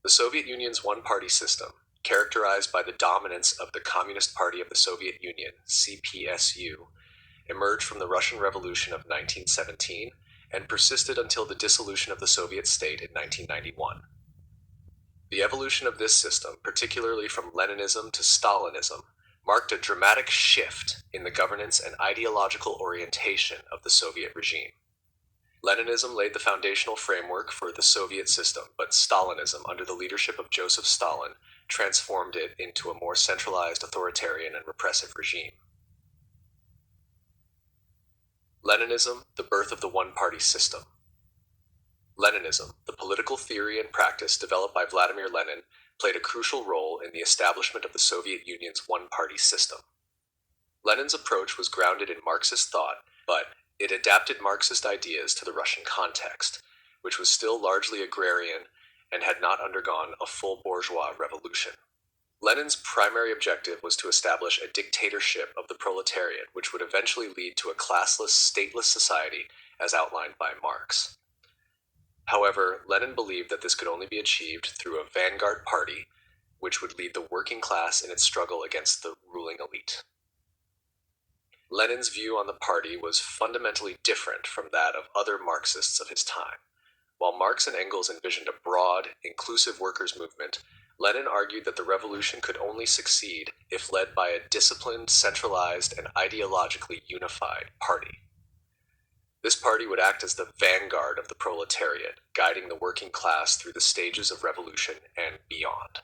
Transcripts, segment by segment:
The Soviet Union's one-party system, characterized by the dominance of the Communist Party of the Soviet Union, CPSU, emerged from the Russian Revolution of 1917 and persisted until the dissolution of the Soviet state in 1991. The evolution of this system, particularly from Leninism to Stalinism, marked a dramatic shift in the governance and ideological orientation of the Soviet regime. Leninism laid the foundational framework for the Soviet system, but Stalinism, under the leadership of Joseph Stalin, transformed it into a more centralized, authoritarian, and repressive regime. Leninism, the birth of the one-party system. Leninism, the political theory and practice developed by Vladimir Lenin, played a crucial role in the establishment of the Soviet Union's one-party system. Lenin's approach was grounded in Marxist thought, but it adapted Marxist ideas to the Russian context, which was still largely agrarian and had not undergone a full bourgeois revolution. Lenin's primary objective was to establish a dictatorship of the proletariat, which would eventually lead to a classless, stateless society as outlined by Marx. However, Lenin believed that this could only be achieved through a vanguard party, which would lead the working class in its struggle against the ruling elite. Lenin's view on the party was fundamentally different from that of other Marxists of his time. While Marx and Engels envisioned a broad, inclusive workers' movement, Lenin argued that the revolution could only succeed if led by a disciplined, centralized, and ideologically unified party. This party would act as the vanguard of the proletariat, guiding the working class through the stages of revolution and beyond.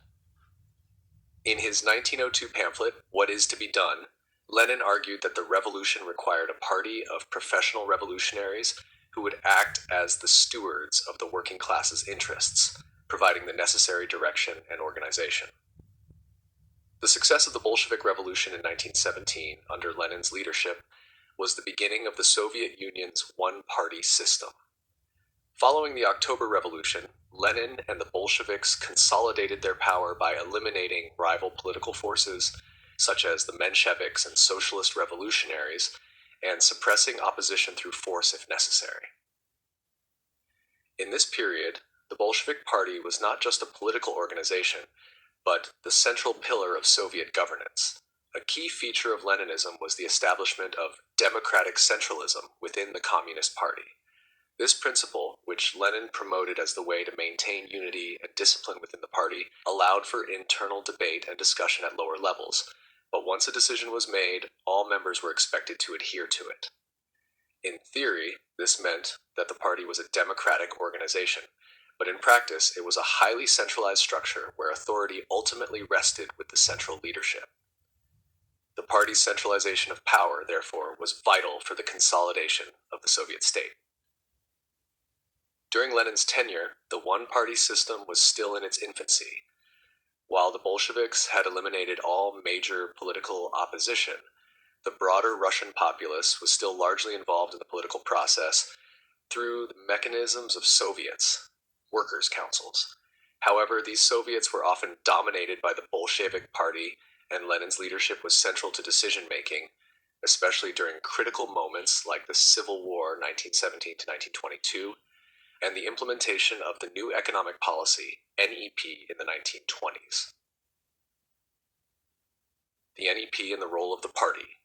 In his 1902 pamphlet, What Is to Be Done, Lenin argued that the revolution required a party of professional revolutionaries who would act as the stewards of the working class's interests, providing the necessary direction and organization. The success of the Bolshevik Revolution in 1917, under Lenin's leadership, was the beginning of the Soviet Union's one-party system. Following the October Revolution, Lenin and the Bolsheviks consolidated their power by eliminating rival political forces, such as the Mensheviks and socialist revolutionaries, and suppressing opposition through force if necessary. In this period, the Bolshevik Party was not just a political organization, but the central pillar of Soviet governance. A key feature of Leninism was the establishment of democratic centralism within the Communist Party. This principle, which Lenin promoted as the way to maintain unity and discipline within the party, allowed for internal debate and discussion at lower levels, but once a decision was made, all members were expected to adhere to it. In theory, this meant that the party was a democratic organization, but in practice, it was a highly centralized structure where authority ultimately rested with the central leadership. The party's centralization of power, therefore, was vital for the consolidation of the Soviet state. During Lenin's tenure, the one-party system was still in its infancy. While the Bolsheviks had eliminated all major political opposition, the broader Russian populace was still largely involved in the political process through the mechanisms of Soviets, workers' councils. However, these Soviets were often dominated by the Bolshevik Party, and Lenin's leadership was central to decision-making, especially during critical moments like the Civil War 1917 to 1922, and the implementation of the new economic policy, NEP, in the 1920s. The NEP and the role of the party.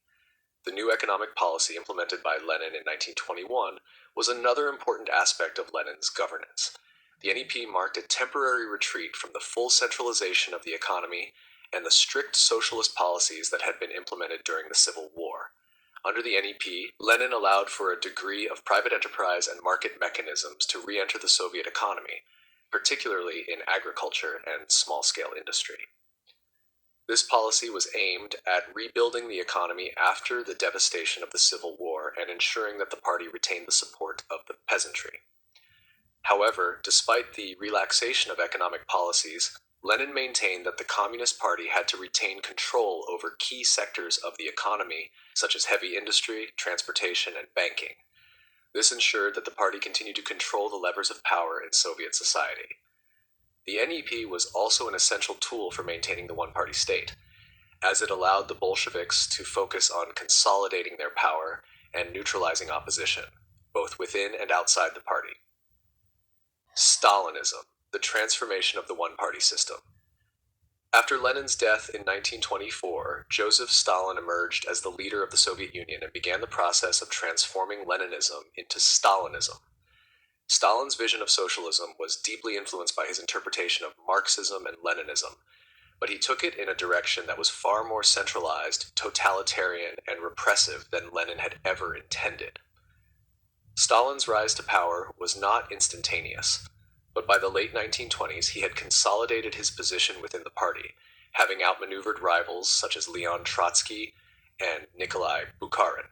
The new economic policy implemented by Lenin in 1921 was another important aspect of Lenin's governance. The NEP marked a temporary retreat from the full centralization of the economy and the strict socialist policies that had been implemented during the Civil War. Under the NEP, Lenin allowed for a degree of private enterprise and market mechanisms to re-enter the Soviet economy, particularly in agriculture and small-scale industry. This policy was aimed at rebuilding the economy after the devastation of the Civil War and ensuring that the party retained the support of the peasantry. However, despite the relaxation of economic policies, Lenin maintained that the Communist Party had to retain control over key sectors of the economy, such as heavy industry, transportation, and banking. This ensured that the party continued to control the levers of power in Soviet society. The NEP was also an essential tool for maintaining the one-party state, as it allowed the Bolsheviks to focus on consolidating their power and neutralizing opposition, both within and outside the party. Stalinism, the transformation of the one-party system. After Lenin's death in 1924, Joseph Stalin emerged as the leader of the Soviet Union and began the process of transforming Leninism into Stalinism. Stalin's vision of socialism was deeply influenced by his interpretation of Marxism and Leninism, but he took it in a direction that was far more centralized, totalitarian, and repressive than Lenin had ever intended. Stalin's rise to power was not instantaneous, but by the late 1920s he had consolidated his position within the party, having outmaneuvered rivals such as Leon Trotsky and Nikolai Bukharin.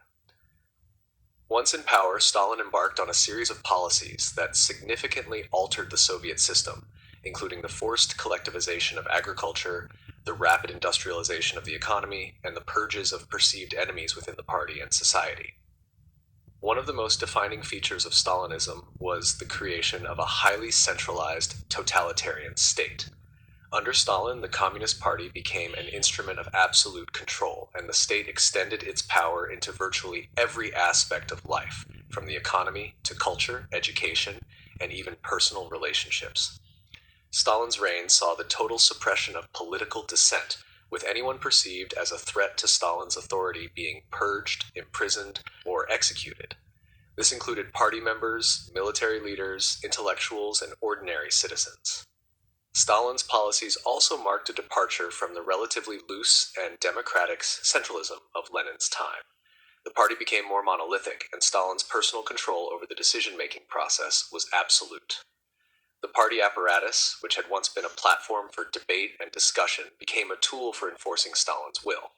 Once in power, Stalin embarked on a series of policies that significantly altered the Soviet system, including the forced collectivization of agriculture, the rapid industrialization of the economy, and the purges of perceived enemies within the party and society. One of the most defining features of Stalinism was the creation of a highly centralized totalitarian state. Under Stalin, the Communist Party became an instrument of absolute control, and the state extended its power into virtually every aspect of life, from the economy to culture, education, and even personal relationships. Stalin's reign saw the total suppression of political dissent, with anyone perceived as a threat to Stalin's authority being purged, imprisoned, or executed. This included party members, military leaders, intellectuals, and ordinary citizens. Stalin's policies also marked a departure from the relatively loose and democratic centralism of Lenin's time. The party became more monolithic, and Stalin's personal control over the decision-making process was absolute. The party apparatus, which had once been a platform for debate and discussion, became a tool for enforcing Stalin's will.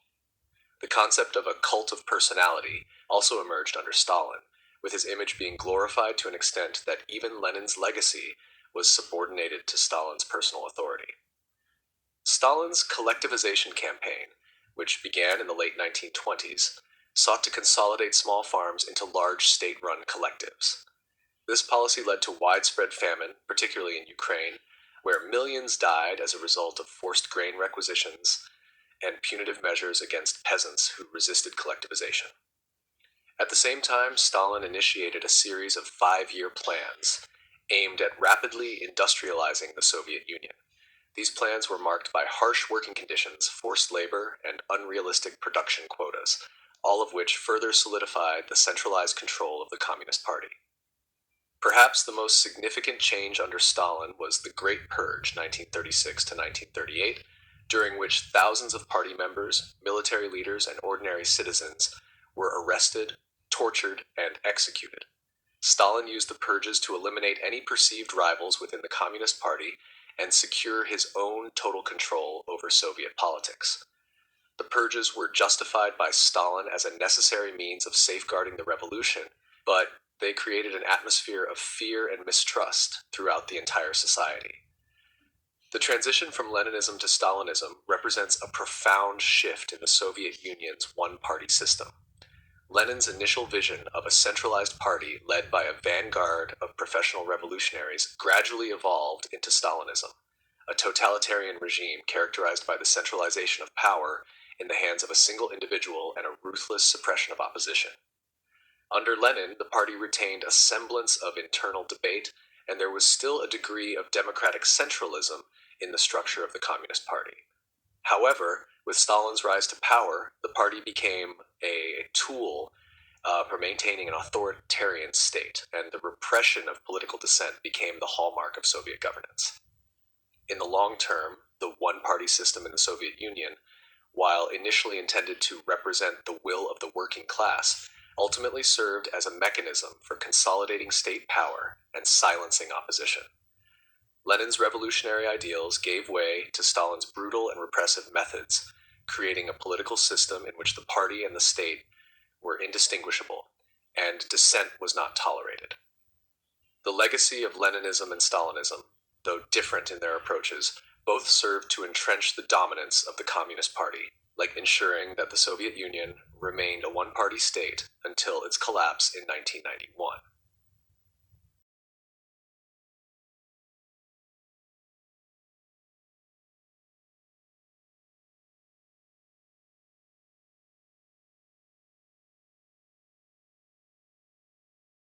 The concept of a cult of personality also emerged under Stalin, with his image being glorified to an extent that even Lenin's legacy was subordinated to Stalin's personal authority. Stalin's collectivization campaign, which began in the late 1920s, sought to consolidate small farms into large state-run collectives. This policy led to widespread famine, particularly in Ukraine, where millions died as a result of forced grain requisitions and punitive measures against peasants who resisted collectivization. At the same time, Stalin initiated a series of 5-year plans aimed at rapidly industrializing the Soviet Union. These plans were marked by harsh working conditions, forced labor, and unrealistic production quotas, all of which further solidified the centralized control of the Communist Party. Perhaps the most significant change under Stalin was the Great Purge, 1936 to 1938, during which thousands of party members, military leaders, and ordinary citizens were arrested, tortured, and executed. Stalin used the purges to eliminate any perceived rivals within the Communist Party and secure his own total control over Soviet politics. The purges were justified by Stalin as a necessary means of safeguarding the revolution, but they created an atmosphere of fear and mistrust throughout the entire society. The transition from Leninism to Stalinism represents a profound shift in the Soviet Union's one-party system. Lenin's initial vision of a centralized party led by a vanguard of professional revolutionaries gradually evolved into Stalinism, a totalitarian regime characterized by the centralization of power in the hands of a single individual and a ruthless suppression of opposition. Under Lenin, the party retained a semblance of internal debate, and there was still a degree of democratic centralism in the structure of the Communist Party. However, with Stalin's rise to power, the party became a tool for maintaining an authoritarian state, and the repression of political dissent became the hallmark of Soviet governance. In the long term, the one-party system in the Soviet Union, while initially intended to represent the will of the working class, ultimately served as a mechanism for consolidating state power and silencing opposition. Lenin's revolutionary ideals gave way to Stalin's brutal and repressive methods, creating a political system in which the party and the state were indistinguishable, and dissent was not tolerated. The legacy of Leninism and Stalinism, though different in their approaches, both served to entrench the dominance of the Communist Party, like ensuring that the Soviet Union remained a one-party state until its collapse in 1991.